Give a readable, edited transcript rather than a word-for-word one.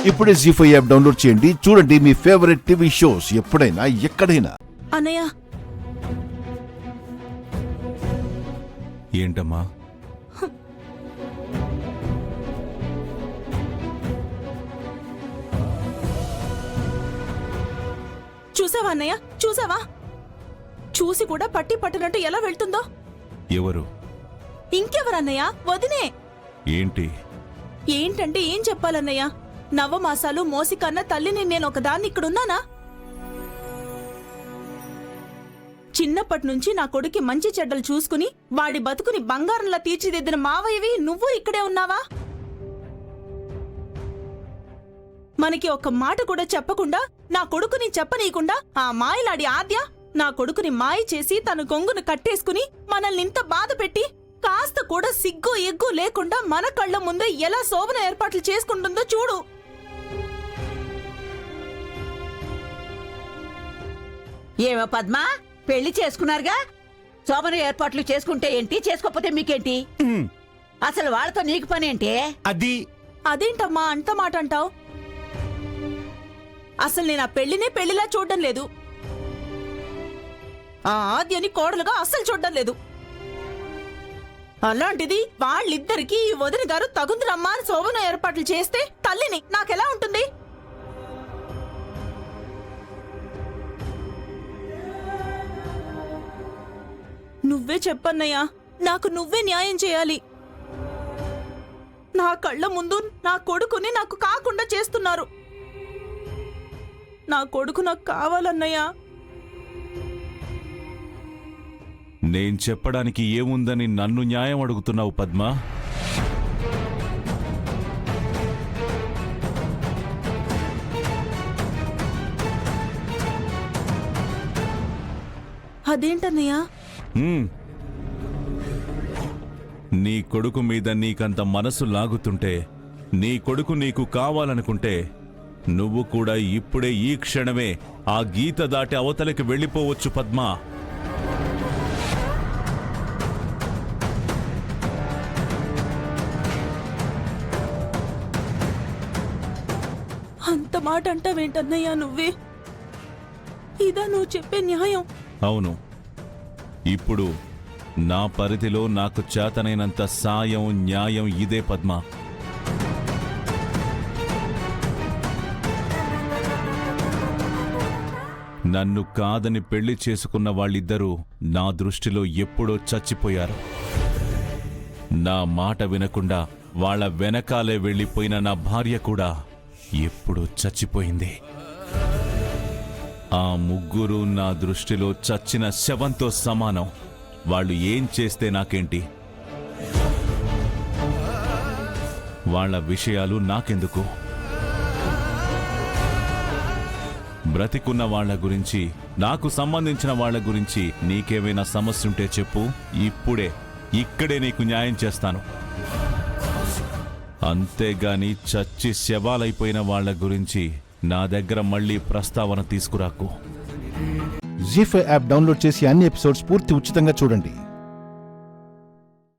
ఇప్పుడే జీ5 app download చేయండి. చూడండి మీ ఫేవరెట్ టీవీ షోస్ ఎప్పుడైనా ఎక్కడైనా. అన్నయ్య, ఏంటమ్మా? చూసావా అన్నయ్య? చూసావా? చూసి కూడా పట్టి పట్టినట్టు ఎలా వెళ్తుందో. ఎవరు? ఇంకెవరన్నయ్య? వదినే. ఏంటి? ఏంటంటే ఏం చెప్పాలన్నయ్య? నవమాసాలు మోసి కన్న తల్లిని నేనొకదాన్ని ఇక్కడున్నానా? చిన్నప్పటి నుంచి నా కొడుకి మంచి చెడ్డలు చూసుకుని వాడి బతుకుని బంగారంలా తీర్చిదిద్దిన మావయ్యవి నువ్వు ఇక్కడే ఉన్నావా? మనకి ఒక్క మాట కూడా చెప్పకుండా, నా కొడుకుని చెప్పనీయకుండా ఆ మాయలాడి ఆద్య నా కొడుకుని మాయ చేసి తన కొంగును కట్టేసుకుని మనల్ని ఇంత బాధ పెట్టి కాస్త కూడా సిగ్గు ఎగ్గు లేకుండా మన కళ్ళ ముందే ఎలా శోభన ఏర్పాట్లు చేసుకుంటుందో చూడు. ఏమో పద్మా, పెళ్లి చేసుకున్నారుగా, శోభన ఏర్పాట్లు చేసుకుంటే ఏంటి, చేసుకోకపోతే మీకేంటి? అసలు వాళ్ళతో నీకు పనేంటి? అదేంటమ్మా అంత మాట అంటావు? అసలు నేను ఆ పెళ్లినే పెళ్లిలా చూడడం లేదు. ఆ ఆద్యని కోడలుగా అస్సలు చూడడం లేదు. అలాంటిది వాళ్ళిద్దరికీ ఈ వదిన గారు తగుందిరమ్మా అని శోభన ఏర్పాట్లు చేస్తే తల్లిని నాకెలా ఉంటుంది? నువ్వే చెప్పన్నయ్యా, నాకు నువ్వే న్యాయం చేయాలి. నా కళ్ళ ముందు నా కొడుకుని నాకు కాకుండా చేస్తున్నారు. నా కొడుకు నాకు కావాలన్నయ్యా. నేను చెప్పడానికి ఏముందని నన్ను న్యాయం అడుగుతున్నావు పద్మా? అదేంటన్నయ్యా? నీ కొడుకు మీద నీకంత మనసు లాగుతుంటే, నీ కొడుకు నీకు కావాలనుకుంటే నువ్వు కూడా ఇప్పుడే ఈ క్షణమే ఆ గీత దాటి అవతలకి వెళ్ళిపోవచ్చు పద్మా. అంత మాట అంటావేంటన్నయ్యా నువ్వే? ఇదా నువ్వు చెప్పే న్యాయం? అవును, ఇప్పుడు నా పరిధిలో నాకు చేతనైనంత సాయం న్యాయం ఇదే పద్మా. నన్ను కాదని పెళ్లి చేసుకున్న వాళ్ళిద్దరూ నా దృష్టిలో ఎప్పుడో చచ్చిపోయారు. నా మాట వినకుండా వాళ్ళ వెనకాలే వెళ్ళిపోయిన నా భార్య కూడా ఎప్పుడో చచ్చిపోయింది. ఆ ముగ్గురు నా దృష్టిలో చచ్చిన శవంతో సమానం. వాళ్ళు ఏం చేస్తే నాకేంటి? వాళ్ళ విషయాలు నాకెందుకు? బ్రతికున్న వాళ్ళ గురించి, నాకు సంబంధించిన వాళ్ళ గురించి నీకేమైనా సమస్య ఉంటే చెప్పు. ఇప్పుడే ఇక్కడే నీకు న్యాయం చేస్తాను. అంతేగాని చచ్చి శవాలైపోయిన వాళ్ళ గురించి నా దగ్గర మళ్ళీ ప్రస్తావన తీసుకురాకు. జీ5 యాప్ డౌన్లోడ్ చేసి అన్ని ఎపిసోడ్స్ పూర్తి ఉచితంగా చూడండి.